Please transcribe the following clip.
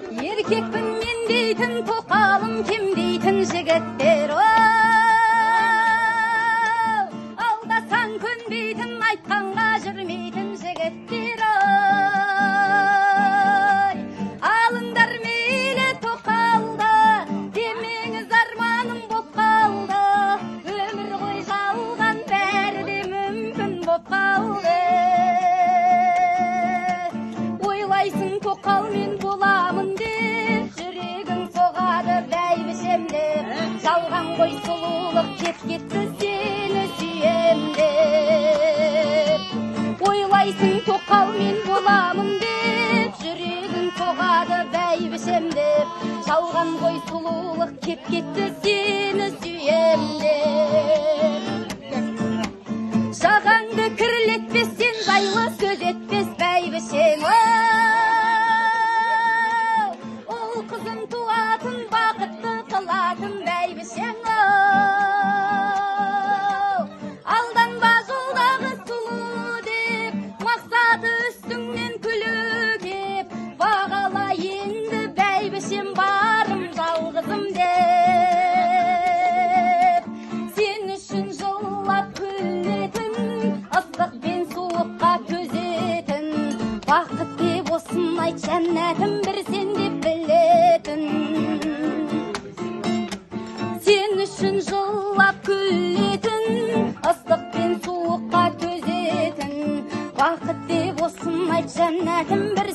Erkekpin men deйтін тоқалым кем дейтін жігіттер алдасаң көнбейтін айтқанға жүрмейтін жігіттер алыңдар мейлі тоқалды демеңіз арманым боп қалды өмір ғой жалған бәрі де мүмкін боп қалды ойлайсың тоқал мен боламын деп жүрегің соғады бәйбішем деп жалған ғой сұлулық кет кетті сені сүйем деп ойлайсың тоқал мен боламын деп жүрегің соғады бәйбішем деп жалған ғой сұлулық кет кетті сені сүйем деп жағаңды кірлетпес сен жайлы сөз етпес бәйбішең қызым туатын бақытты қылатын бәйбішең алданба жолдағы сұлу деп мақсаты үстіңнен күлу кеп бағала енді бәйбішем барым жалғызым деп сен үшін жылап күлетін ыстық пен суыққа төзетін бақыт деп осын айт жәннәтім бір сен деп білетін сен үшін жылап күлетін ыстық пен суыққа төзетін бақыт деп осын айт жәннәтім бір